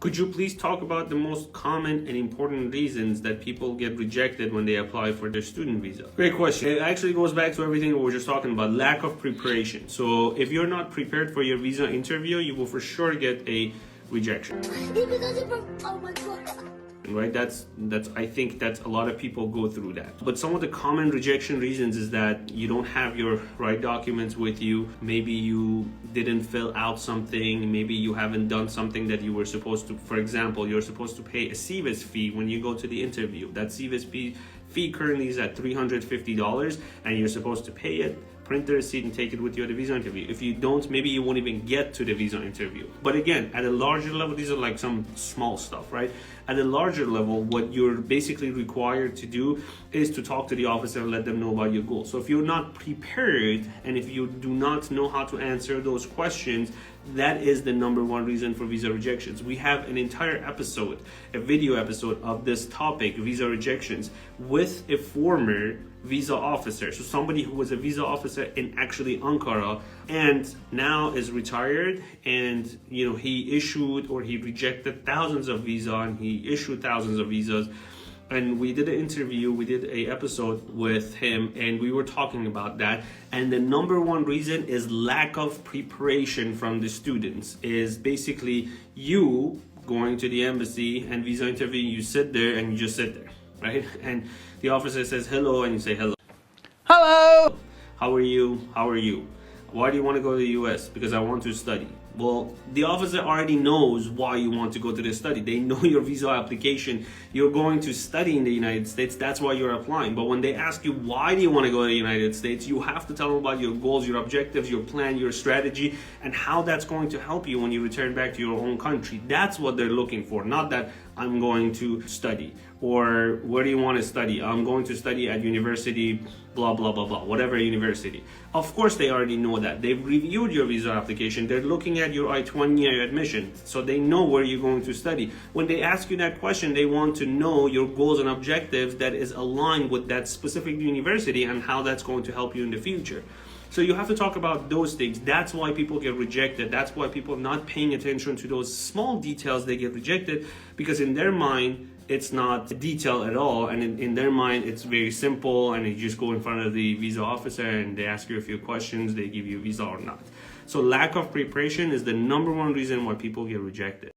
Could you please talk about the most common and important reasons that people get rejected when they apply for their student visa? Great question. It actually goes back to everything we were just talking about, lack of preparation. So if you're not prepared for your visa interview, you will for sure get a rejection. Oh my God. Right? That's I think that's a lot of people go through that. But some of the common rejection reasons is that you don't have your right documents with you. Maybe you didn't fill out something. Maybe you haven't done something that you were supposed to. For example, you're supposed to pay a CVIS fee when you go to the interview. That CVIS fee currently is at $350 and you're supposed to pay it, print the receipt and take it with you at the visa interview. If you don't, maybe you won't even get to the visa interview. But again, at a larger level, these are like some small stuff, right? At a larger level, what you're basically required to do is to talk to the officer and let them know about your goals. So if you're not prepared and if you do not know how to answer those questions, that is the number one reason for visa rejections. We have an entire episode, a video episode of this topic, visa rejections, with a former visa officer. So somebody who was a visa officer in actually Ankara and now is retired, and he issued or he rejected thousands of visas and he issued thousands of visas. And we did an interview, we did an episode with him, and we were talking about that. And the number one reason is lack of preparation from the students. Is basically you going to the embassy and visa interview, you sit there and you just sit there, right? And the officer says hello and you say hello. Hello! How are you? How are you? Why do you want to go to the US? Because I want to study. Well, the officer already knows why you want to go to the study. They know your visa application. You're going to study in the United States. That's why you're applying. But when they ask you, why do you want to go to the United States? You have to tell them about your goals, your objectives, your plan, your strategy, and how that's going to help you when you return back to your home country. That's what they're looking for. Not that I'm going to study, or where do you want to study? I'm going to study at university, blah, blah, blah, blah, whatever university. Of course, they already know that. They've reviewed your visa application. They're looking at your I-20 admission, so they know where you're going to study. When they ask you that question, they want to know your goals and objectives that is aligned with that specific university and how that's going to help you in the future. So you have to talk about those things. That's why people get rejected. That's why people not paying attention to those small details, they get rejected, because in their mind, it's not a detail at all. And in their mind, it's very simple. And you just go in front of the visa officer and they ask you a few questions. They give you a visa or not. So lack of preparation is the number one reason why people get rejected.